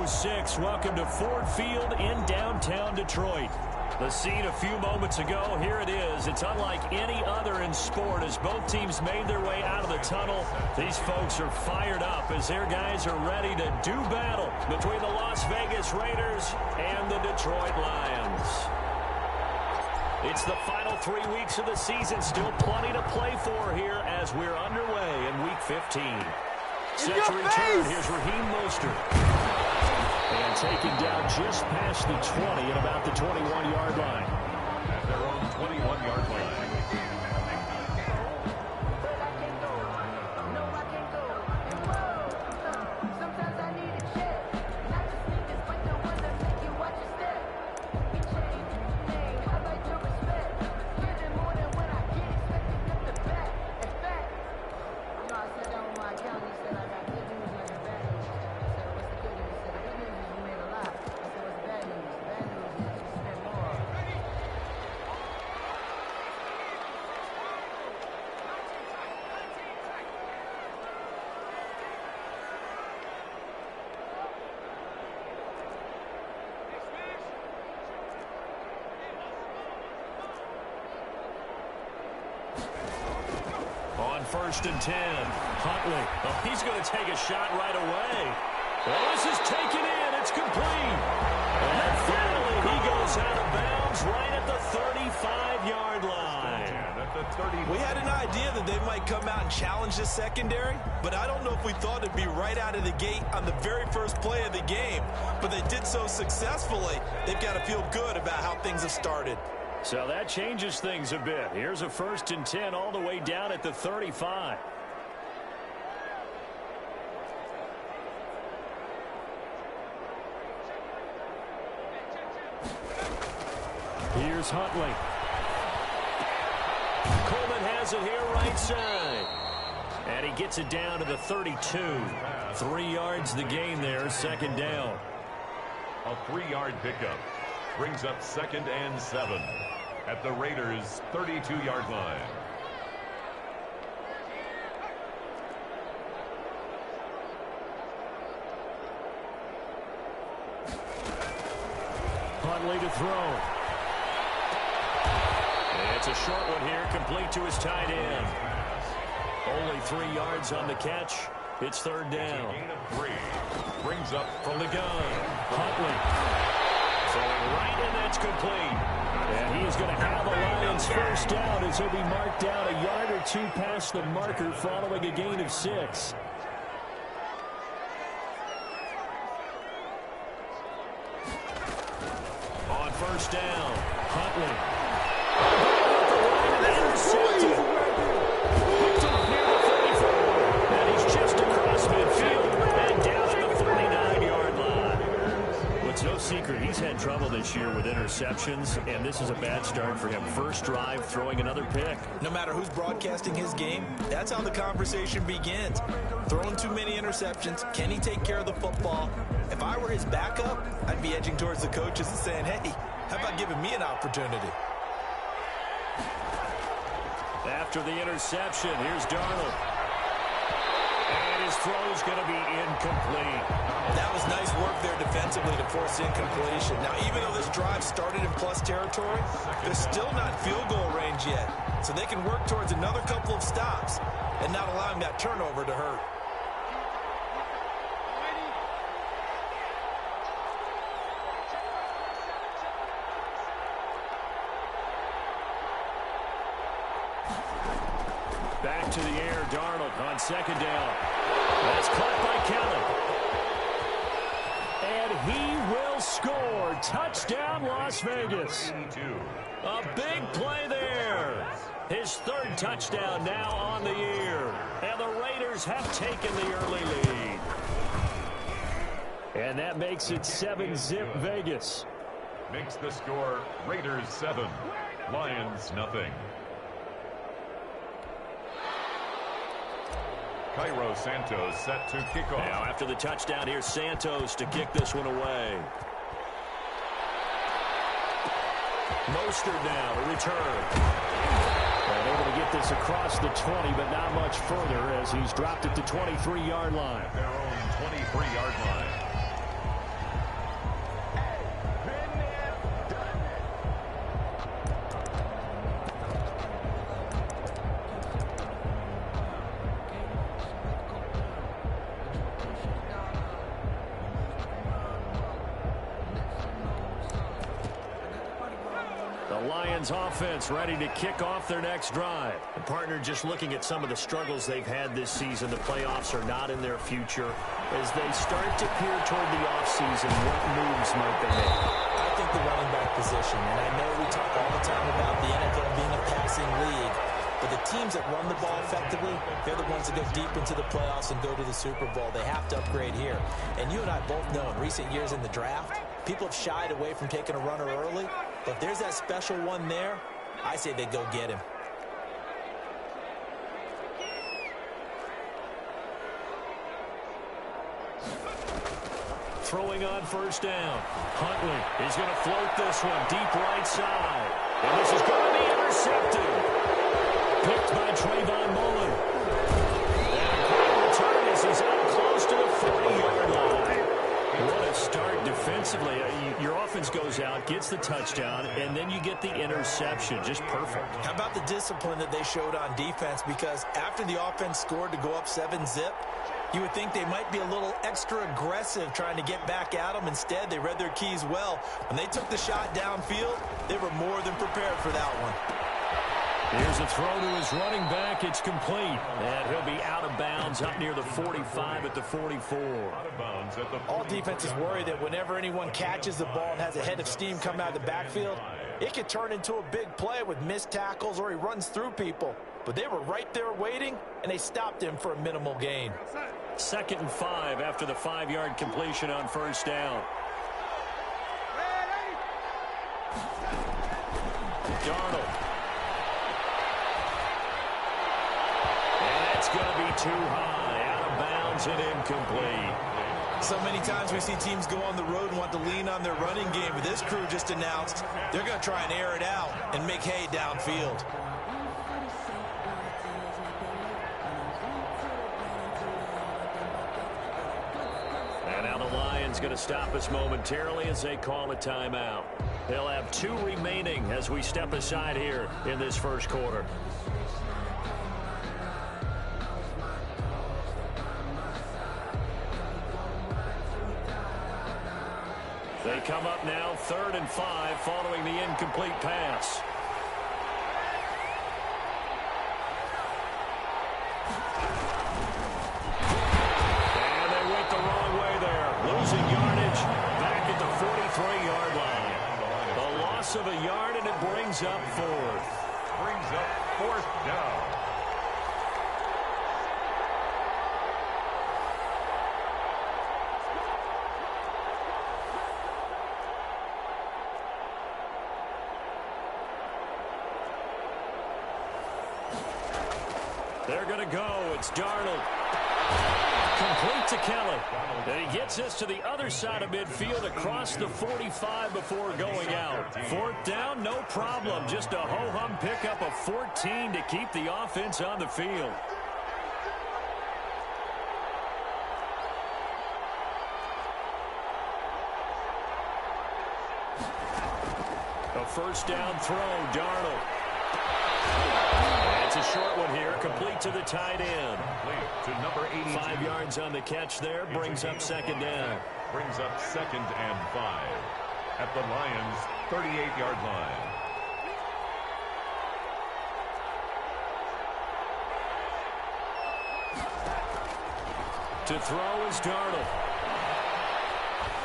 6. Welcome to Ford Field in downtown Detroit. The scene a few moments ago, here it is. It's unlike any other in sport as both teams made their way out of the tunnel. These folks are fired up as their guys are ready to do battle between the Las Vegas Raiders and the Detroit Lions. It's the final 3 weeks of the season. Still plenty to play for here as we're underway in Week 15. Set to return. Here's Raheem Mostert. And taken down just past the 20 at about the 21-yard line. At their own 21-yard line. First and 10. Huntley. Oh, he's going to take a shot right away. Well, this is taken in. It's complete. And finally, he goes out of bounds right at the 35-yard line. We had an idea that they might come out and challenge the secondary, but I don't know if we thought it'd be right out of the gate on the very first play of the game. But they did so successfully, they've got to feel good about how things have started. So that changes things a bit. Here's a first and 10 all the way down at the 35. Here's Huntley. Coleman has it here right side. And he gets it down to the 32. 3 yards the gain there, second down. A 3-yard pickup brings up 2nd and 7 at the Raiders' 32-yard line. Huntley to throw. It's a short one here, complete to his tight end. Only 3 yards on the catch. It's third down. Gain of 3 brings up from the gun. Huntley. Throwing right, and that's complete. And he's going to have the Lions first down as he'll be marked down a yard or two past the marker following a gain of 6. On first down, Huntley. And he's just across midfield and down at the 49-yard line. It's no secret he's had trouble this year with interceptions, and this is a bad start for him. First drive, throwing another pick. No matter who's broadcasting his game, that's how the conversation begins. Throwing too many interceptions, can he take care of the football? If I were his backup, I'd be edging towards the coaches and saying, hey, how about giving me an opportunity? After the interception, here's Darnold. And his throw's going to be incomplete. That was nice work there defensively to force incompletion. Now, even though this drive started in plus territory, they're still not field goal range yet. So they can work towards another couple of stops and not allowing that turnover to hurt. Back to the air, Darnold on second down. That's caught by Kelly. And he will score. Touchdown, Las Vegas. A big play there. His third touchdown now on the year. And the Raiders have taken the early lead. And that makes it 7-zip Vegas. Makes the score Raiders 7, Lions nothing. Cairo Santos set to kick off. Now after the touchdown, here's Santos to kick this one away. Mostert now to return. And able to get this across the 20, but not much further as he's dropped it to 23-yard line. Their own 23-yard line. Lions offense ready to kick off their next drive. And partner, just looking at some of the struggles they've had this season, the playoffs are not in their future. As they start to peer toward the offseason, what moves might they make? I think the running back position, and I know we talk all the time about the NFL being a passing league, but the teams that run the ball effectively, they're the ones that go deep into the playoffs and go to the Super Bowl. They have to upgrade here. And you and I both know in recent years in the draft, people have shied away from taking a runner early, but if there's that special one there, I say they go get him. Throwing on first down. Huntley is going to float this one deep right side. And this is going to be intercepted. Picked by Trayvon Mullen. And a great return as he's out close to the 40-yard line. What a start defensively. Your offense goes out, gets the touchdown, and then you get the interception. Just perfect. How about the discipline that they showed on defense? Because after the offense scored to go up 7-zip, you would think they might be a little extra aggressive trying to get back at them. Instead, they read their keys well. When they took the shot downfield, they were more than prepared for that one. Here's a throw to his running back. It's complete. And he'll be out of bounds up near the 45 at the 44. All defenses worry that whenever anyone catches the ball and has a head of steam come out of the backfield, it could turn into a big play with missed tackles or he runs through people. But they were right there waiting, and they stopped him for a minimal gain. 2nd and 5 after the 5-yard completion on first down. Darnold. And that's going to be too high. Out of bounds and incomplete. So many times we see teams go on the road and want to lean on their running game. But this crew just announced they're going to try and air it out and make hay downfield. Going to stop us momentarily as they call a timeout. They'll have 2 remaining as we step aside here in this first quarter. They come up now 3rd and 5 following the incomplete pass. Of a yard, and it brings up 4th. Brings up 4th down. They're going to go. It's Darnold. Complete to Kelly. And he gets us to the other side of midfield across the 45 before going out. 4th down, no problem. Just a ho-hum pickup of 14 to keep the offense on the field. A first down throw, Darnold. It's a short one here, complete to the tight end. To number 82. 5 yards on the catch there, brings up 2nd down. Brings up 2nd and 5 at the Lions' 38-yard line. To throw is Darnold.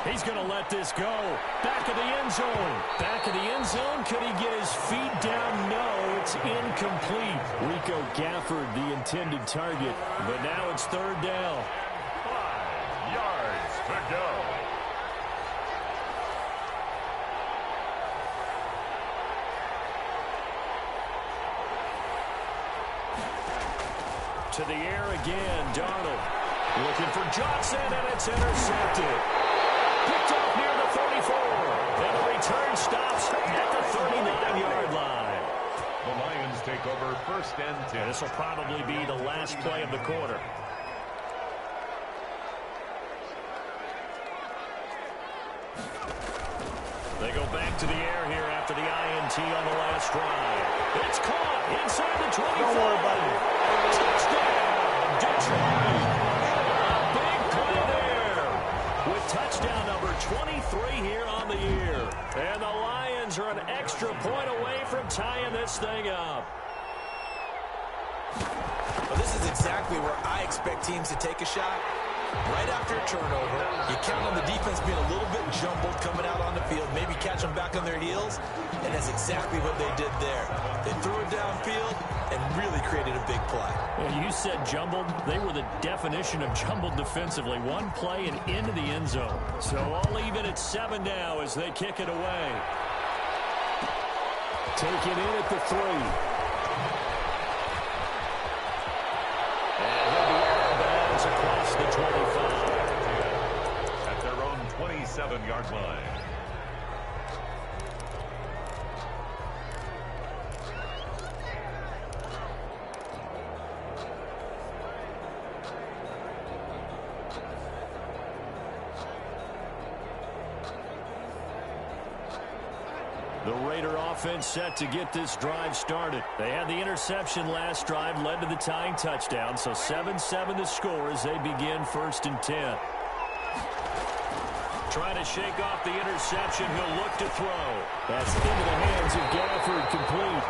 He's going to let this go. Back of the end zone. Back of the end zone. Could he get his feet down? No, it's incomplete. Rico Gafford, the intended target. But now it's 3rd down. 5 yards to go. To the air again, Darnold. Looking for Johnson, and it's intercepted. Picked up near the 44. And the return stops at the 39-yard line. The Lions take over 1st and 10. This will probably be the last play of the quarter. They go back to the air here after the INT on the last drive. It's caught inside the 25. Don't worry about it. Touchdown, Detroit. A big play there. With with touchdown number 23 here on the year. And the Lions are an extra point away from tying this thing up. Well, this is exactly where I expect teams to take a shot. Right after a turnover, you count on the defense being a little bit jumbled coming out on the field, maybe catch them back on their heels, and that's exactly what they did there. They threw it downfield and really created a big play. Well, you said jumbled. They were the definition of jumbled defensively. One play and into the end zone. So all even at 7 now as they kick it away. Take it in at the 3. Across the 25. At their own 27-yard line. The Raider offense set to get this drive started. They had the interception last drive, led to the tying touchdown, so 7-7 the score as they begin 1st and 10. Trying to shake off the interception, he'll look to throw. That's into the hands of Gafford, complete.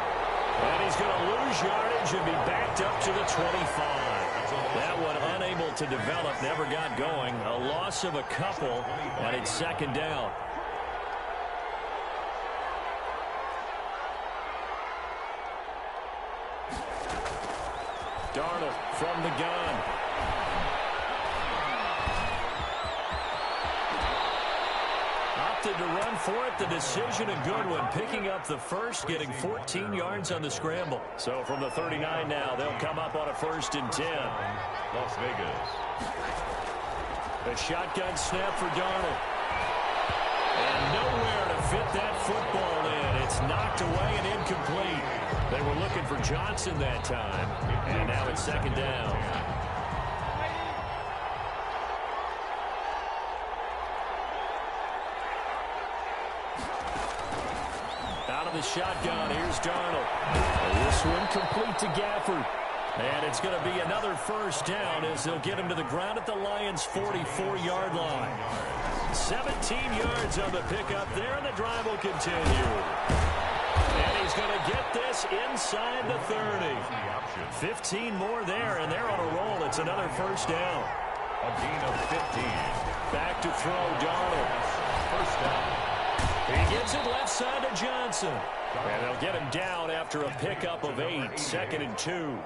And he's going to lose yardage and be backed up to the 25. That one unable to develop, never got going. A loss of a couple, and it's 2nd down. Darnold from the gun. Opted to run for it. The decision a good one. Picking up the first, getting 14 yards on the scramble. So from the 39 now, they'll come up on a 1st and 10. Las Vegas. A shotgun snap for Darnold. And nowhere to fit that football in. It's knocked away and incomplete. They were looking for Johnson that time. And now it's 2nd down. Out of the shotgun, here's Darnold. And this one complete to Gafford. And it's going to be another 1st down as they'll get him to the ground at the Lions' 44-yard line. 17 yards on the pickup there, and the drive will continue. And he's going to get this inside the 30. 15 more there, and they're on a roll. It's another 1st down. A gain of 15. Back to throw, Darnold. 1st down. He gets it left side to Johnson. And they'll get him down after a pickup of 8. 2nd and 2.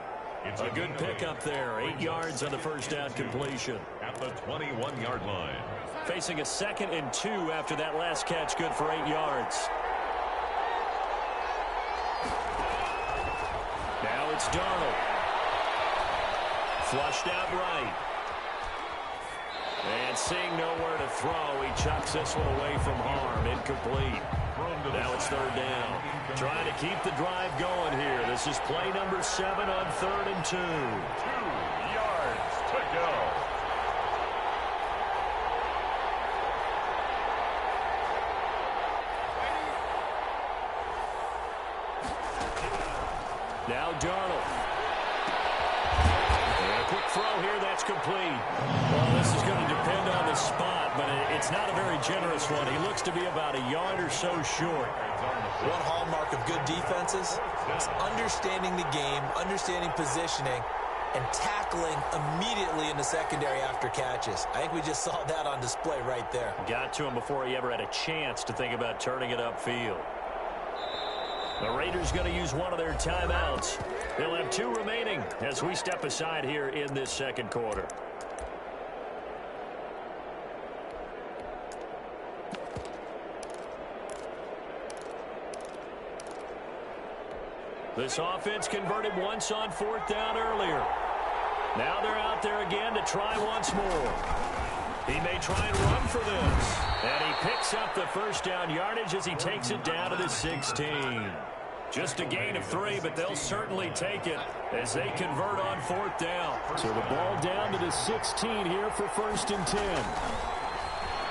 A good pickup there. 8 yards on the 1st down completion. At the 21-yard line. Facing a 2nd and 2 after that last catch, good for 8 yards. Now it's Darnold. Flushed out right. And seeing nowhere to throw, he chucks this one away from harm. Incomplete. Now it's 3rd down. Trying to keep the drive going here. This is play number 7 on 3rd and 2. 2 yards to go. Now Darnold. And a quick throw here, that's complete. Well, this is going to depend on the spot, but it's not a very generous one. He looks to be about a yard or so short. One hallmark of good defenses is understanding the game, understanding positioning, and tackling immediately in the secondary after catches. I think we just saw that on display right there. Got to him before he ever had a chance to think about turning it upfield. The Raiders going to use one of their timeouts. They'll have 2 remaining as we step aside here in this 2nd quarter. This offense converted once on 4th down earlier. Now they're out there again to try once more. He may try and run for this. And he picks up the 1st down yardage as he takes it down to the 16. Just a gain of 3, but they'll certainly take it as they convert on 4th down. So the ball down to the 16 here for 1st and 10.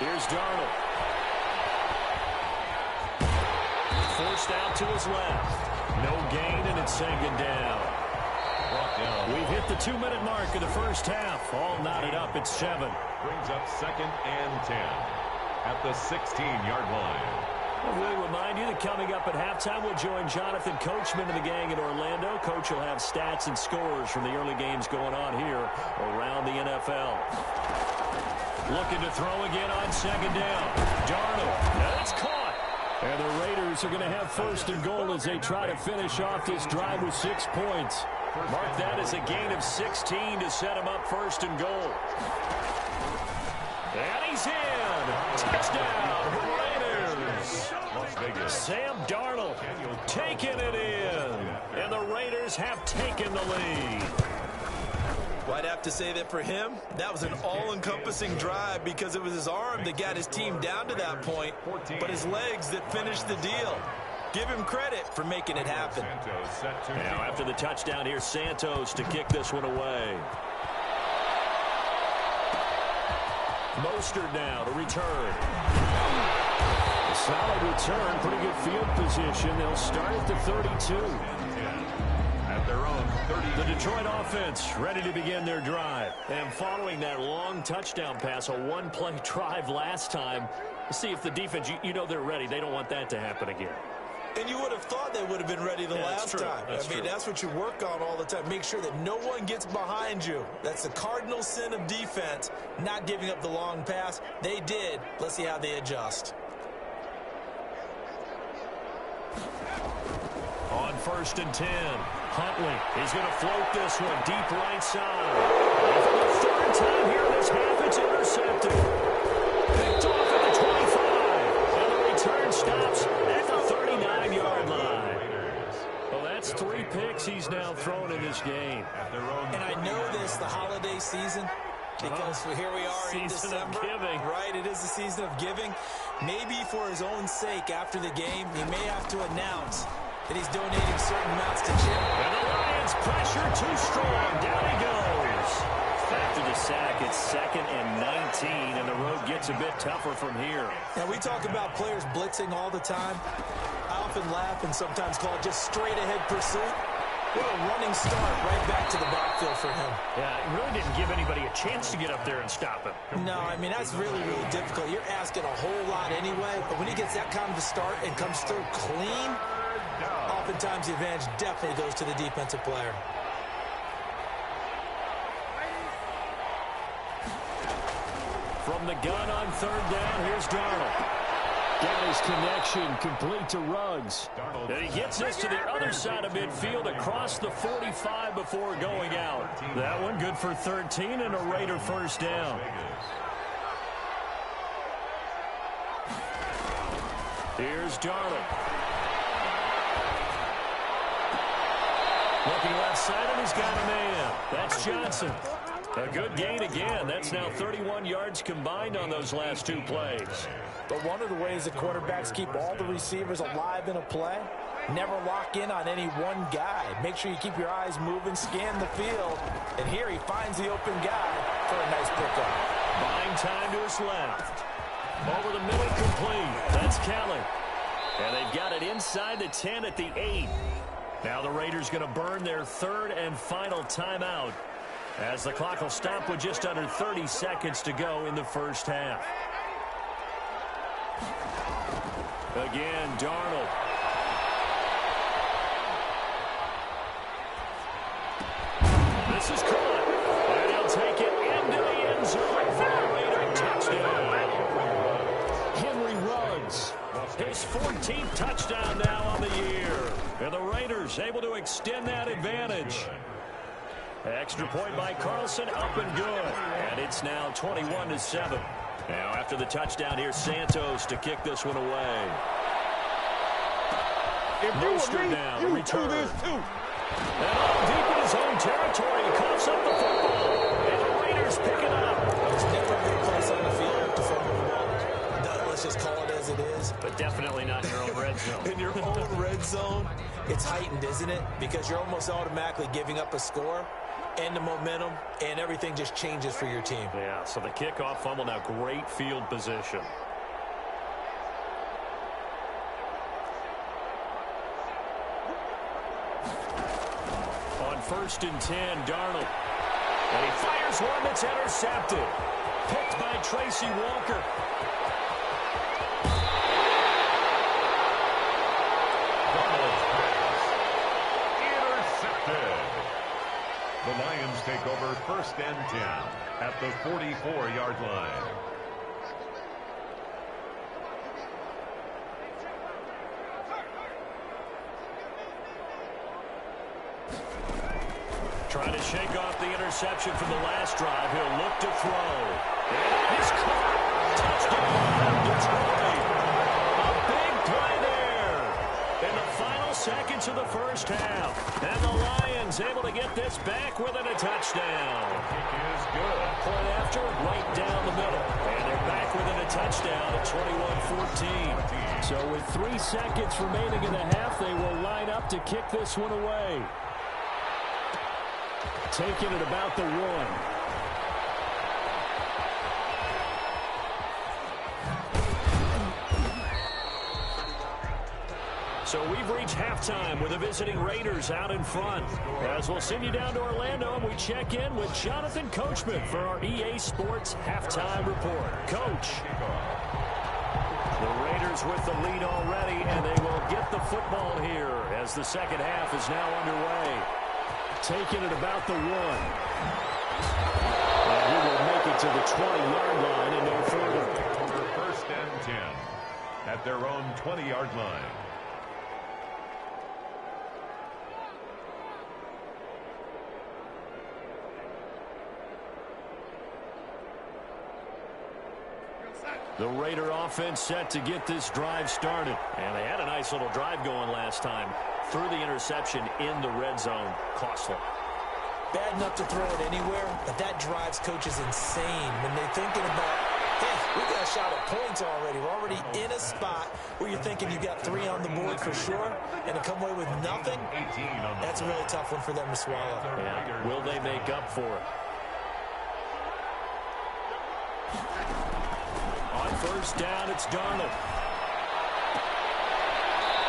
Here's Darnold. Forced out to his left. No gain, and it's 2nd down. brought down. We've hit the 2-minute mark of the first half. All knotted up at 7. Brings up 2nd and 10 at the 16-yard line. We'll remind you that coming up at halftime, we'll join Jonathan Coachman and the gang in Orlando. Coach will have stats and scores from the early games going on here around the NFL. Looking to throw again on 2nd down. Darnold, that's caught. And the Raiders are going to have 1st and goal as they try to finish off this drive with 6 points. Mark that as a gain of 16 to set them up 1st and goal. And he's in. Touchdown, Raiders. Las Vegas. Sam Darnold taking it in. And the Raiders have taken the lead. Well, I'd have to say that for him, that was an all-encompassing drive because it was his arm that got his team down to that point, but his legs that finished the deal. Give him credit for making it happen. Now after the touchdown, here's Santos to kick this one away. Mostert now to return. A solid return, pretty good field position. They'll start at the 32. At their own 30. The Detroit offense ready to begin their drive. And following that long touchdown pass, a one-play drive last time, see if the defense, you know they're ready. They don't want that to happen again. And you would have thought they would have been ready the last time. I mean, that's what you work on all the time. Make sure that no one gets behind you. That's the cardinal sin of defense, not giving up the long pass. They did. Let's see how they adjust. On 1st and 10, Huntley is going to float this one deep right side. And for the 3rd time here this half, it's intercepted. Picked off at the 25. And the return stops at the 39-yard line. Well, that's 3 picks he's now thrown in this game. And I know this, the holiday season, because here we are in December. Season of giving. Right, it is the season of giving. Maybe for his own sake after the game, he may have to announce that he's donating certain amounts to Jim. And the Lions pressure too strong. Down he goes. After the sack, it's 2nd and 19, and the road gets a bit tougher from here. Now, we talk about players blitzing all the time. I often laugh and sometimes call it just straight-ahead pursuit. What a running start right back to the backfield for him. Yeah, it really didn't give anybody a chance to get up there and stop him. No, I mean, that's really, really difficult. You're asking a whole lot anyway, but when he gets that kind of a start and comes through clean, oftentimes the advantage definitely goes to the defensive player. From the gun on 3rd down, here's Darnold. Got his connection complete to Ruggs. And he gets this to the other side of midfield across the 45 before going out. That one good for 13 and a Raider 1st down. Here's Darnold. Looking left side, and he's got a man. That's Johnson. A good gain again. That's now 31 yards combined on those last 2 plays. But one of the ways that quarterbacks keep all the receivers alive in a play, never lock in on any one guy. Make sure you keep your eyes moving, scan the field. And here he finds the open guy for a nice pickup. Buying time to his left. Over the middle, complete. That's Kelly. And they've got it inside the 10 at the 8. Now the Raiders going to burn their 3rd and final timeout as the clock will stop with just under 30 seconds to go in the first half. Again, Darnold. This is caught. And he'll take it into the end zone for a Raider touchdown. Henry Ruggs. His 14th touchdown now on the year. And the Raiders able to extend that advantage. Extra point by Carlson, up and good. And it's now 21-7. Now after the touchdown, here's Santos to kick this one away. Mostert now to return. And all deep in his own territory, he coughs up the football. And the Raiders pick it up. There's never a good place on the field to fumble the ball. Let's just call it as it is. But definitely not in your own red zone. In your own red zone, it's heightened, isn't it? Because you're almost automatically giving up a score and the momentum, and everything just changes for your team. Yeah, so the kickoff fumble, now great field position. On 1st and 10, Darnold. And he fires one that's intercepted. Picked by Tracy Walker. Darnold's pass. Intercepted. The Lions take over 1st and 10 at the 44-yard line. Trying to shake off the interception from the last drive. He'll look to throw. And he's caught. Touchdown, Detroit. A big play there in the final seconds of the 1st half. And the Lions able to get this back within a touchdown. Kick is good. Point after, right down the middle. And they're back within a touchdown at 21-14. So with 3 seconds remaining in the half, they will line up to kick this one away. Taking it about the 1. So we've reached halftime with the visiting Raiders out in front. As we'll send you down to Orlando, and we check in with Jonathan Coachman for our EA Sports Halftime Report. Coach. The Raiders with the lead already, and they will get the football here as the second half is now underway. Taking it about the 1. And he will make it to the 20-yard line and no further. Over 1st and 10 at their own 20-yard line. The Raider offense set to get this drive started. And they had a nice little drive going last time. Threw the interception in the red zone. Costly. Bad enough to throw it anywhere, but that drives coaches insane when they're thinking about, hey, we got a shot at points already. We're already in a spot where you're thinking you got 3 on the board for sure, and to come away with nothing, that's a really tough one for them to swallow. Yeah. Will they make up for it? On 1st down, it's Darnold.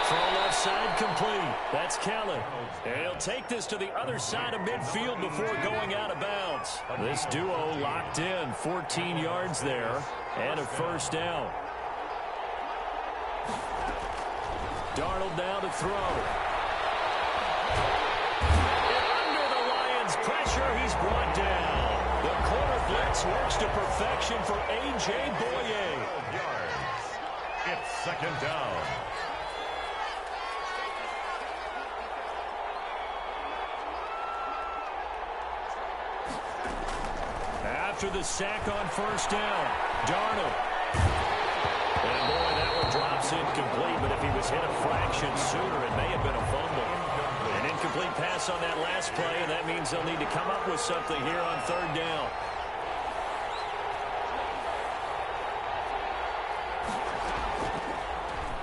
Throw left side complete. That's Kelly. And he'll take this to the other side of midfield before going out of bounds. This duo locked in. 14 yards there. And a 1st down. Darnold now to throw. And under the Lions' pressure, he's brought down. The corner blitz works to perfection for A.J. Boye. It's 2nd down. After the sack on 1st down, Darnold. And boy, that one drops incomplete, but if he was hit a fraction sooner, it may have been a fumble. An incomplete pass on that last play, and that means they'll need to come up with something here on 3rd down.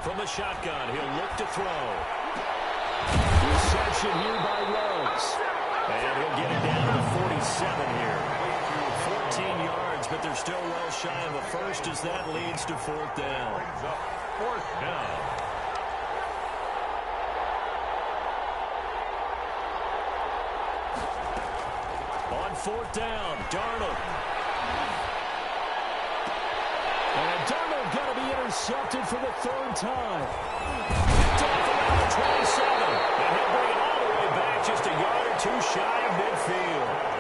From the shotgun, he'll look to throw. Reception here by Rhodes. And he'll get it down to the 47 here. 14 yards, but they're still well shy of a 1st as that leads to 4th down. 4th down. On 4th down, Darnold. And Darnold going to be intercepted for the 3rd time. Picked off around the 27. And he'll bring it all the way back just a yard or 2 shy of midfield.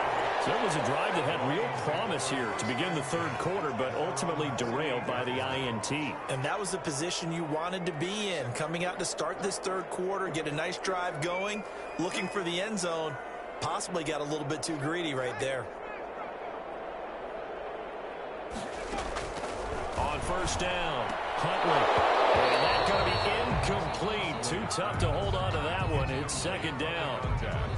So it was a drive that had real promise here to begin the 3rd quarter, but ultimately derailed by the INT. And that was the position you wanted to be in, coming out to start this 3rd quarter, get a nice drive going, looking for the end zone. Possibly got a little bit too greedy right there. On 1st down, Huntley. And that's going to be incomplete. Too tough to hold on to that one. It's 2nd down.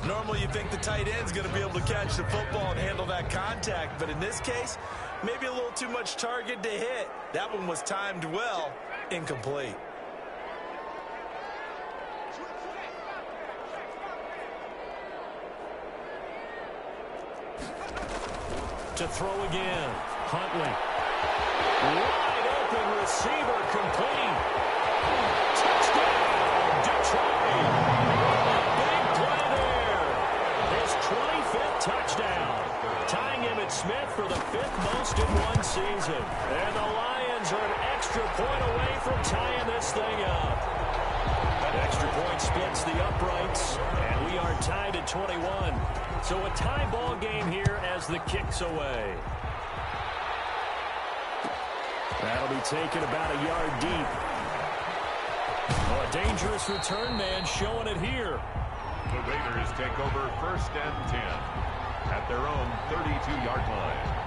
Normally you think the tight end's going to be able to catch the football and handle that contact, but in this case, maybe a little too much target to hit. That one was timed well, incomplete. To throw again, Huntley. Wide open receiver complete. Touchdown, Detroit. A big play there. point away from tying this thing up. An extra point splits the uprights, and we are tied at 21. So a tie ball game here as the kick's away. That'll be taken about a yard deep. Oh, a dangerous return man showing it here. The Raiders take over 1st and 10 at their own 32-yard line.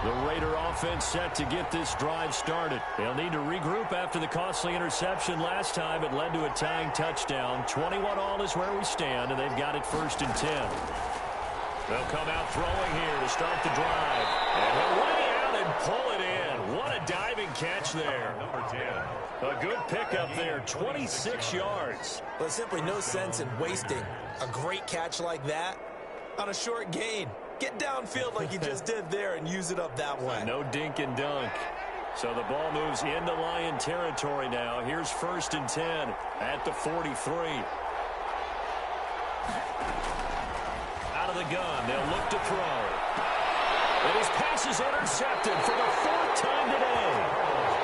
The Raider offense set to get this drive started. They'll need to regroup after the costly interception last time. It led to a tying touchdown. 21-all is where we stand, and they've got it 1st and 10. They'll come out throwing here to start the drive. And he'll lay out and pull it in. What a diving catch there. Number 10. A good pickup there, 26 yards. There's simply no sense in wasting a great catch like that on a short gain. Get downfield like you just did there and use it up that way. No dink and dunk. So the ball moves into Lion territory now. Here's 1st and 10 at the 43. Out of the gun, they'll look to throw. And his pass is intercepted for the 4th time today.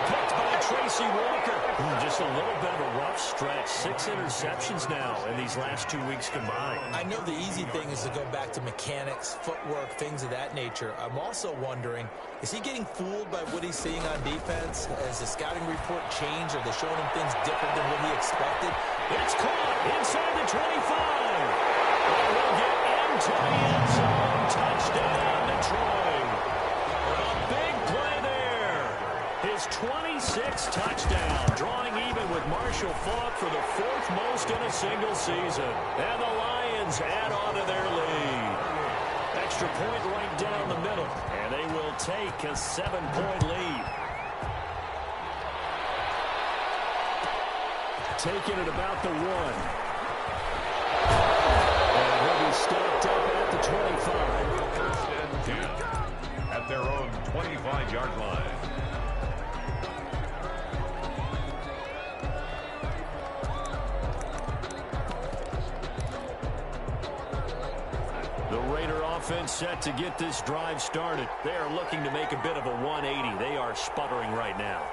Picked by Tracy Walker. Just a little bit of a rough stretch. 6 interceptions now in these last 2 weeks combined. I know the easy thing is to go back to mechanics, footwork, things of that nature. I'm also wondering, is he getting fooled by what he's seeing on defense? Has the scouting report changed? Are they showing him things different than what he expected? It's caught inside the 25. And we'll get into the end zone. Touchdown, Detroit. A big play there. His 26th touchdown, drawing even with Marshall Faulk for the 4th most in a single season. And the Lions add on to their lead. Extra point right down the middle. And they will take a 7-point lead. Taking it about the 1. And he'll be stopped up at the 25. 1st and 10 at their own 25-yard line. The Raider offense set to get this drive started. They are looking to make a bit of a 180. They are sputtering right now.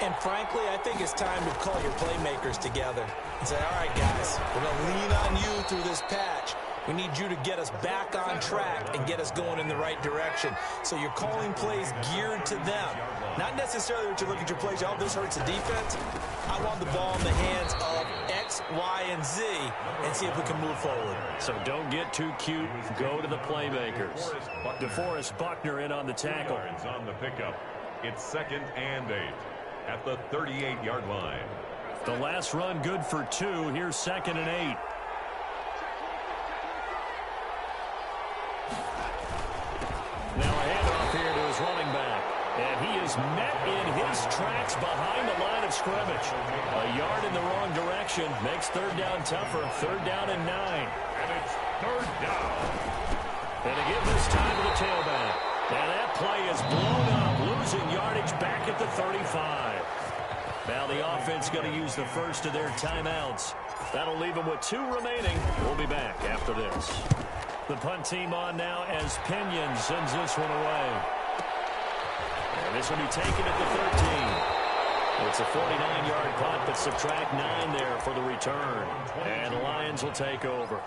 And frankly, I think it's time to call your playmakers together and say, all right, guys, we're going to lean on you through this patch. We need you to get us back on track and get us going in the right direction. So you're calling plays geared to them. Not necessarily that you look at your plays, oh, this hurts the defense. I want the ball in the hands of X, Y, and Z and see if we can move forward. So don't get too cute. Go to the playmakers. DeForest Buckner in on the tackle. On the pickup. It's 2nd and 8 at the 38-yard line. The last run good for 2. Here's 2nd and 8. Now a handoff here to his running back. And he is met in his tracks behind the line of scrimmage. A yard in the wrong direction makes 3rd down tougher. 3rd down and 9. And it's 3rd down. And again this time to the tailback. And that play is blown up, losing yardage back at the 35. Now the offense going to use the first of their timeouts. That'll leave them with 2 remaining. We'll be back after this. The punt team on now as Pinion sends this one away. And this will be taken at the 13. It's a 49-yard punt, but subtract 9 there for the return. And the Lions will take over.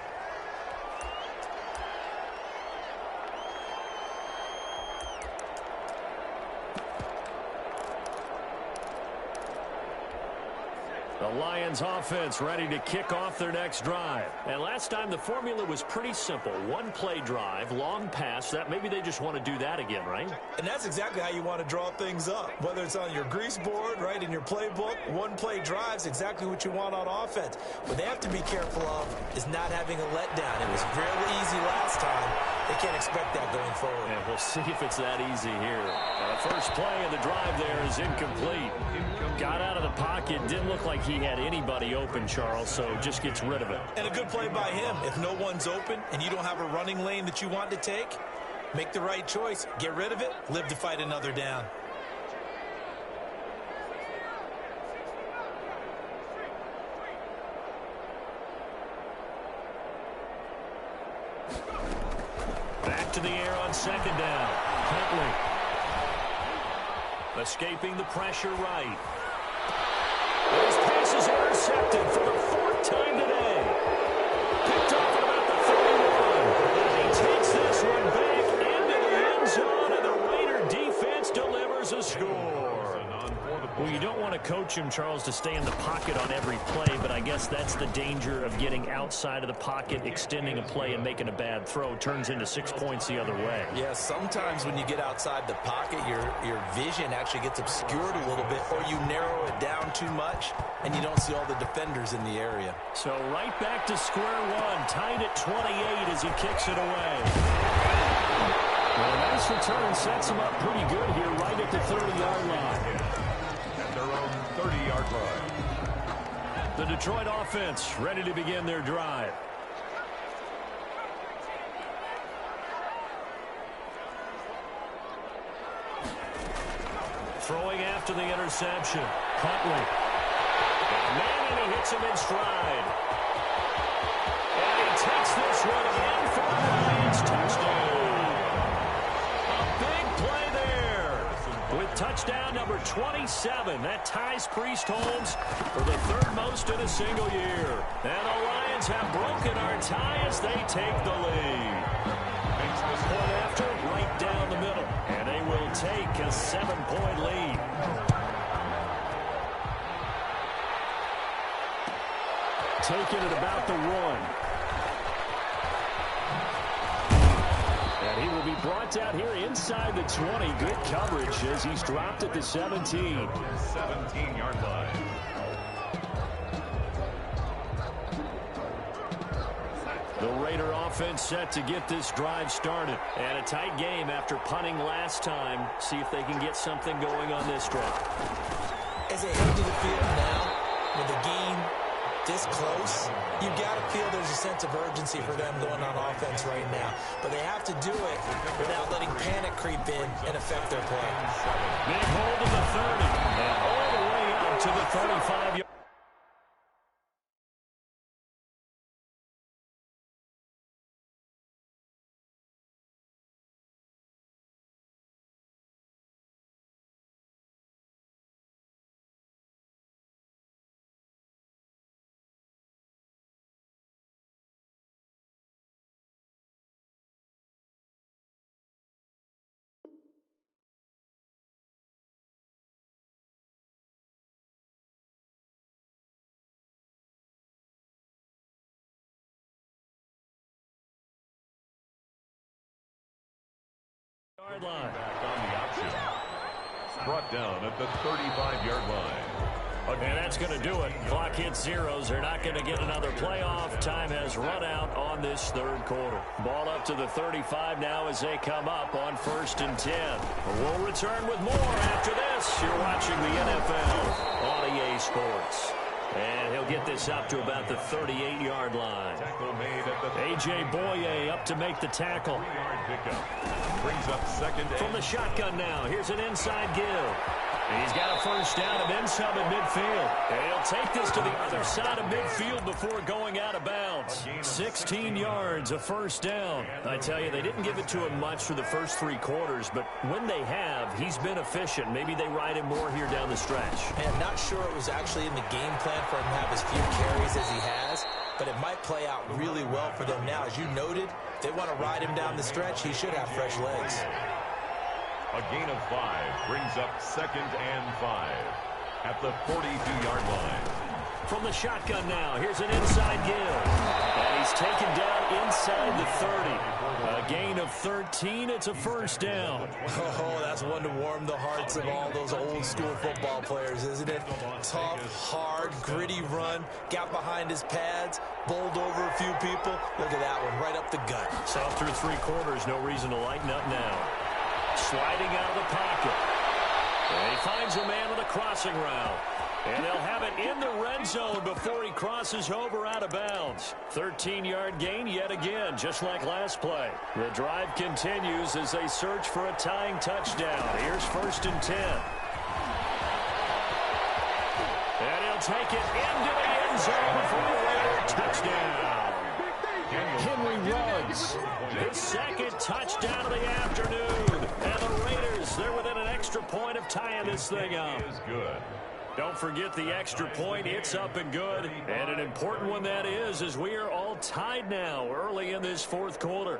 The Lions offense ready to kick off their next drive. And last time the formula was pretty simple. 1-play drive, long pass. That maybe they just want to do that again, right? And that's exactly how you want to draw things up. Whether it's on your grease board, right, in your playbook, 1-play drive's exactly what you want on offense. What they have to be careful of is not having a letdown. It was fairly easy last time. They can't expect that going forward. And we'll see if it's that easy here. First play of the drive there is incomplete. Got out of the pocket. Didn't look like he had anybody open, Charles, so just gets rid of it. And a good play by him. If no one's open and you don't have a running lane that you want to take, make the right choice. Get rid of it. Live to fight another down. Back to the air on 2nd down. Huntley. Escaping the pressure right. And his pass is intercepted for the 4th time today. Picked off at about the 31. And he takes this one back into the end zone, and the Raider defense delivers a score. Well, you don't want to coach him, Charles, to stay in the pocket on every play, but I guess that's the danger of getting outside of the pocket, extending a play, and making a bad throw. Turns into 6 points the other way. Yeah, sometimes when you get outside the pocket, your vision actually gets obscured a little bit, or you narrow it down too much, and you don't see all the defenders in the area. So right back to square one, tied at 28 as he kicks it away. Well, a nice return sets him up pretty good here right at the 30-yard line. Their own 30-yard line. The Detroit offense ready to begin their drive. Throwing after the interception. Huntley. And he hits him in stride. And he takes this one in for the Lions touchdown. With touchdown number 27, that ties Priest Holmes for the 3rd most in a single year. And the Lions have broken our tie as they take the lead. Point after, right down the middle. And they will take a 7-point lead. Taking it about the 1. And he will be brought down here inside the 20. Good coverage as he's dropped at the 17. 17-yard line. The Raider offense set to get this drive started. And a tight game after punting last time. See if they can get something going on this drive. As they head to the field now, with the game this close, you've got to feel there's a sense of urgency for them going on offense right now. But they have to do it without letting panic creep in and affect their play. Big hold of the 30. And all the way out to the 35-yard. Line. Back on the option. Brought down at the 35-yard line. And that's going to do it. Clock hits zeros. They're not going to get another playoff. Time has run out on this 3rd quarter. Ball up to the 35 now as they come up on 1st and 10. We'll return with more after this. You're watching the NFL on EA Sports. And he'll get this up to about the 38-yard line. Tackle made at the A.J. Boye up to make the tackle. 3-yard pickup. Brings up 2nd From the shotgun now, here's an inside give. And he's got a 1st down and then some at midfield. And he'll take this to the other side of midfield before going out of bounds. 16 yards, a 1st down. I tell you, they didn't give it to him much for the first 3 quarters, but when they have, he's been efficient. Maybe they ride him more here down the stretch. And I'm not sure it was actually in the game plan for him to have as few carries as he has, but it might play out really well for them now. As you noted, if they want to ride him down the stretch, he should have fresh legs. A gain of 5 brings up 2nd and 5 at the 42-yard line. From the shotgun now, here's an inside give. And he's taken down inside the 30. A gain of 13, it's a 1st down. Oh, that's one to warm the hearts of all those old school football players, isn't it? Tough, hard, gritty run, got behind his pads, bowled over a few people. Look at that one, right up the gut. So through 3 quarters, no reason to lighten up now. Sliding out of the pocket. And he finds a man with a crossing route. And they'll have it in the red zone before he crosses over out of bounds. 13-yard gain yet again, just like last play. The drive continues as they search for a tying touchdown. Here's 1st and 10. And he'll take it into the end zone for a touchdown. Henry Ruggs, his 2nd touchdown of the afternoon. And the Raiders, they're within an extra extra point of tying this thing up. Is good. Don't forget the extra point. It's up and good. And an important one that is, as we are all tied now early in this fourth quarter.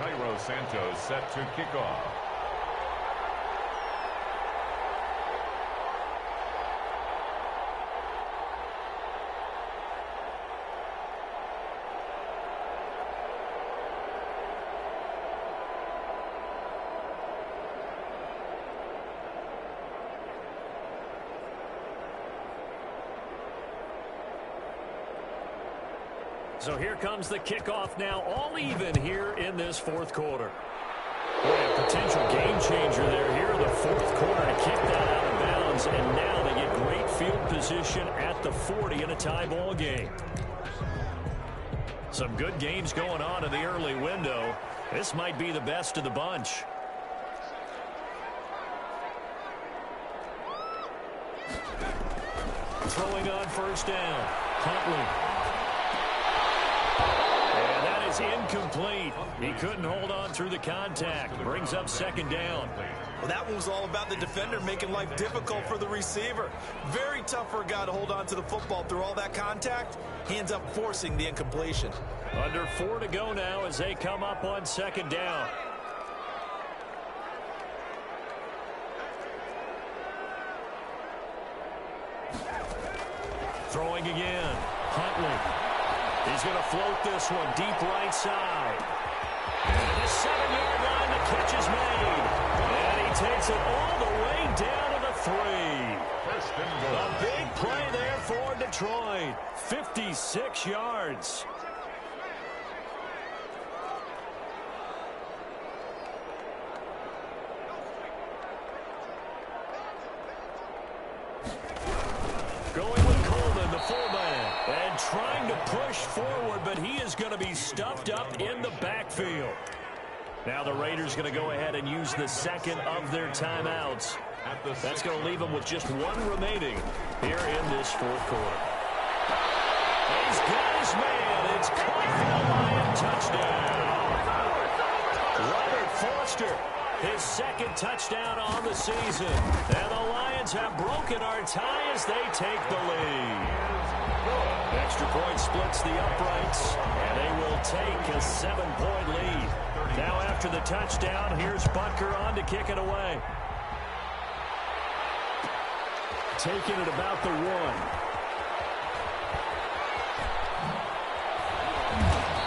Cairo Santos set to kick off. So here comes the kickoff now, all even here in this fourth quarter. Boy, a potential game changer there here in the fourth quarter to kick that out of bounds. And now they get great field position at the 40 in a tie ball game. Some good games going on in the early window. This might be the best of the bunch. Throwing on first down. Huntley. Incomplete. He couldn't hold on through the contact. Brings up second down. Well, that one was all about the defender making life difficult for the receiver. Very tough for a guy to hold on to the football through all that contact. He ends up forcing the incompletion. Under 4 to go now as they come up on second down. Throwing again. Huntley. He's going to float this one deep right side. And the 7-yard line, the catch is made. And he takes it all the way down to the 3. First and goal. A big play there for Detroit. 56 yards. Going with Coleman, the fullback, and trying to push forward, but he is going to be stuffed up in the backfield. Now the Raiders going to go ahead and use the second of their timeouts. That's going to leave them with just one remaining here in this fourth quarter. He's got his man. It's caught for the Lion touchdown. Robert Foster, his second touchdown on the season. And the Lions have broken our tie as they take the lead. Extra point splits the uprights, and they will take a 7-point lead. Now after the touchdown, here's Butker on to kick it away. Taking it about the 1.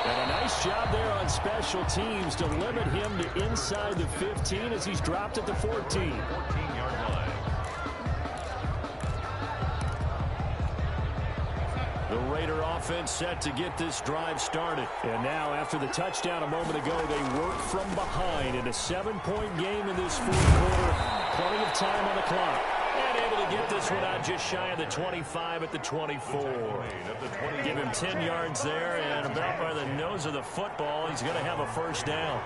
And a nice job there on special teams to limit him to inside the 15 as he's dropped at the 14. 14-yard line. The Raider offense set to get this drive started. And now after the touchdown a moment ago, they work from behind in a 7-point game in this fourth quarter. Plenty of time on the clock. And able to get this one out just shy of the 25 at the 24. Give him 10 yards there, and about by the nose of the football, he's going to have a first down.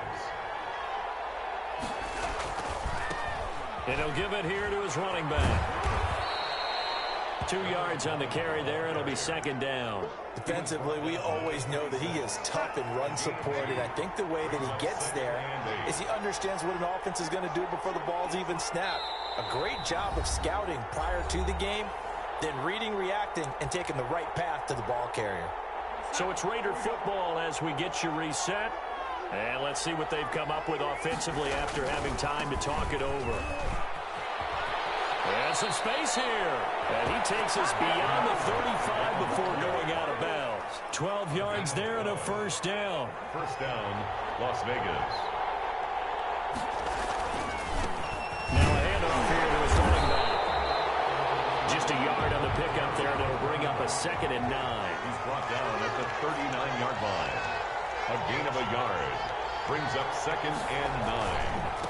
And he'll give it here to his running back. 2 yards on the carry there. It'll be second down. Defensively, we always know that he is tough and run support, and I think the way that he gets there is he understands what an offense is going to do before the ball's even snapped. A great job of scouting prior to the game, then reading, reacting, and taking the right path to the ball carrier. So it's Raider football as we get you reset. And let's see what they've come up with offensively after having time to talk it over. And some space here. And he takes us beyond the 35 before going out of bounds. 12 yards there and a first down. First down, Las Vegas. Now a handoff here to his running back. Just a yard on the pickup there, and it'll bring up a 2nd and 9. He's brought down at the 39-yard line. A gain of a yard. Brings up 2nd and 9.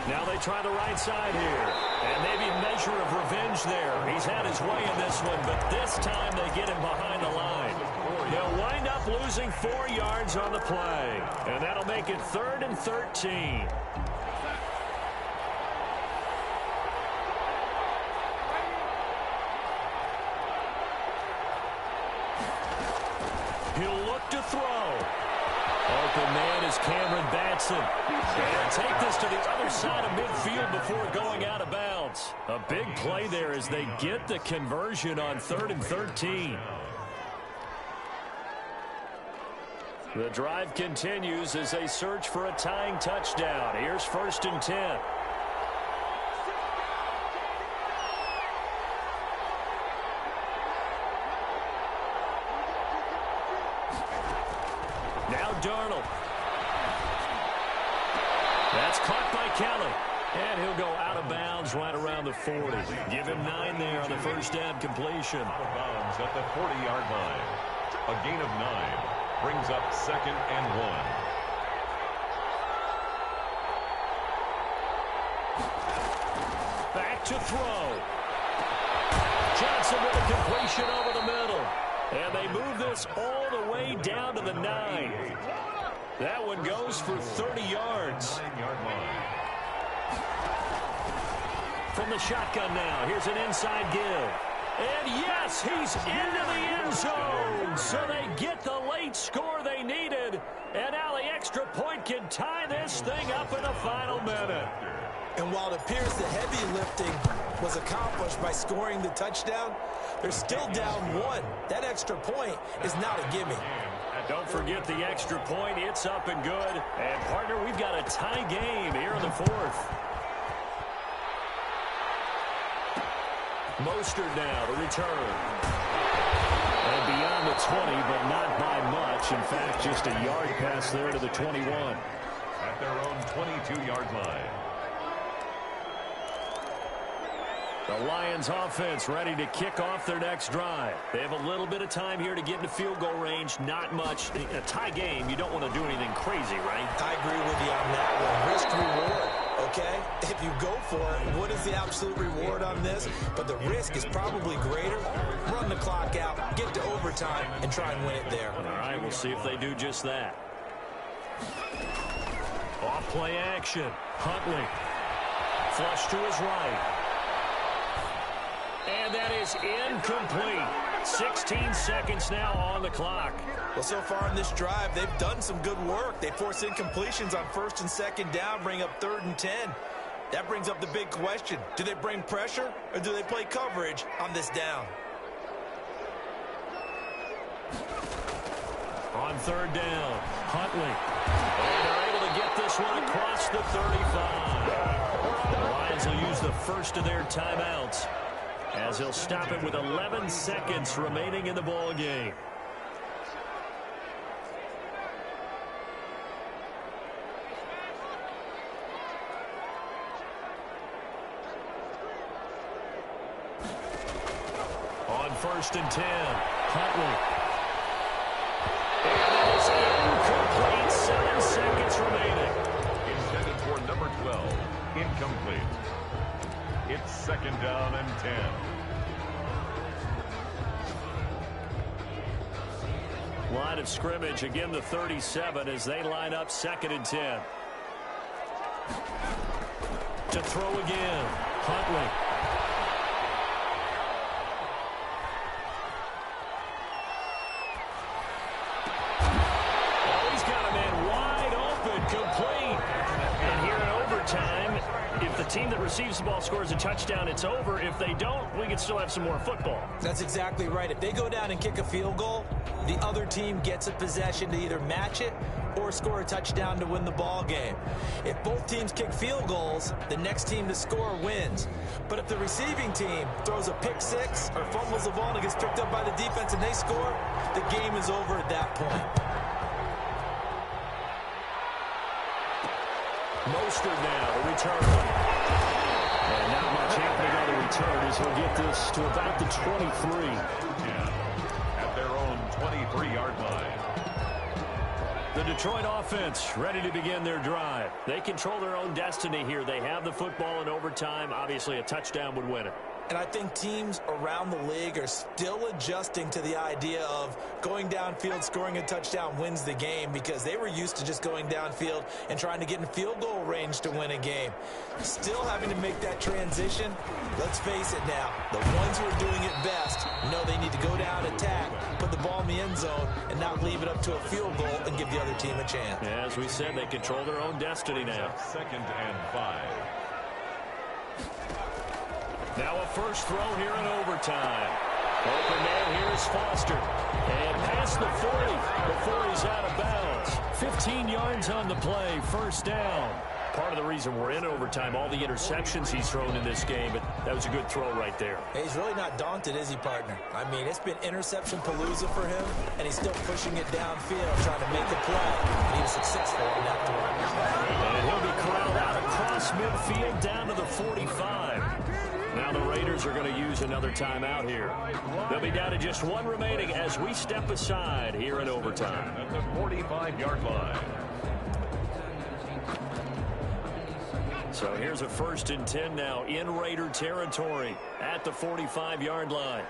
Now they try the right side here. And maybe a measure of revenge there. He's had his way in this one, but this time they get him behind the line. They'll wind up losing 4 yards on the play. And that'll make it 3rd and 13. He'll look to throw. Open man is Cameron Batson. And take this to the other side of midfield before going out of bounds. A big play there as they get the conversion on 3rd and 13. The drive continues as they search for a tying touchdown. Here's 1st and 10. Now Darnold. That's caught by Kelly. And he'll go out of bounds right around the 40. Give him 9 there on the first down completion. Out of bounds at the 40-yard line. A gain of 9 brings up 2nd and 1. Back to throw. Johnson with a completion over the middle. And they move this all the way down to the 9. That one goes for 30 yards. 9-yard line. From the shotgun now, here's an inside give. And yes, he's into the end zone. So they get the late score they needed. And now the extra point can tie this thing up in the final minute. And while it appears the heavy lifting was accomplished by scoring the touchdown, they're still down 1. That extra point is not a gimme. Don't forget the extra point. It's up and good. And, partner, we've got a tie game here in the 4th. Mostert now to return. And beyond the 20, but not by much. In fact, just a yard pass there to the 21. At their own 22-yard line. The Lions offense ready to kick off their next drive. They have a little bit of time here to get into field goal range. Not much. In a tie game, you don't want to do anything crazy, right? I agree with you on that one. Risk-reward, okay? If you go for it, what is the absolute reward on this? But the risk is probably greater. Run the clock out, get to overtime, and try and win it there. All right, we'll see if they do just that. Off-play action. Huntley. Flush to his right. And that is incomplete. 16 seconds now on the clock. Well, so far in this drive, they've done some good work. They force incompletions on 1st and 2nd down, bring up 3rd and 10. That brings up the big question. Do they bring pressure or do they play coverage on this down? On 3rd down, Huntley. And they're able to get this one across the 35. The Lions will use the first of their timeouts, as he'll stop it with 11 seconds remaining in the ball game. On 1st and 10, Huntley. And it is incomplete. 7 seconds remaining. Intended for number 12. Incomplete. It's 2nd down and 10. Line of scrimmage, again the 37 as they line up 2nd and 10. To throw again, Huntley. Oh, he's got a man wide open, complete. And here in overtime, if the team that receives the ball scores a touchdown, it's over. If they don't, we can still have some more football. That's exactly right. If they go down and kick a field goal, the other team gets a possession to either match it or score a touchdown to win the ball game. If both teams kick field goals, the next team to score wins. But if the receiving team throws a pick six or fumbles the ball and it gets picked up by the defense and they score, the game is over at that point. Mostert now to return. And not much happening on the return as he'll get this to about the 23. At their own 23-yard line. The Detroit offense ready to begin their drive. They control their own destiny here. They have the football in overtime. Obviously, a touchdown would win it. And I think teams around the league are still adjusting to the idea of going downfield, scoring a touchdown wins the game, because they were used to just going downfield and trying to get in field goal range to win a game. Still having to make that transition. Let's face it now, the ones who are doing it best know they need to go down, attack, put the ball in the end zone, and not leave it up to a field goal and give the other team a chance. Yeah, as we said, they control their own destiny now. 2nd and 5. Now a first throw here in overtime. Open man here is Foster. And past the 40 before he's out of bounds. 15 yards on the play, first down. Part of the reason we're in overtime, all the interceptions he's thrown in this game, but that was a good throw right there. Hey, he's really not daunted, is he, partner? I mean, it's been interception palooza for him, and he's still pushing it downfield, trying to make a play, and he was successful on that throw. And he'll be corralled out across midfield down to the 45. Now the Raiders are going to use another timeout here. They'll be down to just one remaining as we step aside here in overtime. At the 45-yard line. So here's a 1st and 10 now in Raider territory at the 45-yard line.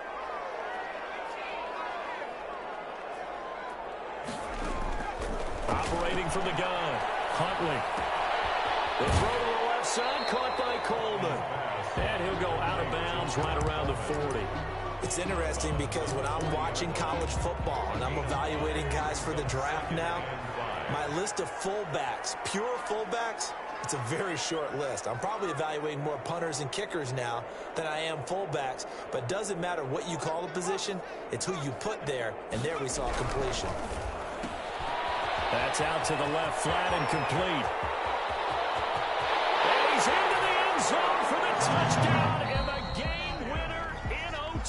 Operating from the gun, Huntley. The throw to the left side, caught by Coleman. And he'll go out of bounds right around the 40. It's interesting because when I'm watching college football and I'm evaluating guys for the draft now, my list of fullbacks, pure fullbacks, it's a very short list. I'm probably evaluating more punters and kickers now than I am fullbacks, but it doesn't matter what you call the position, it's who you put there, and there we saw completion. That's out to the left, flat and complete.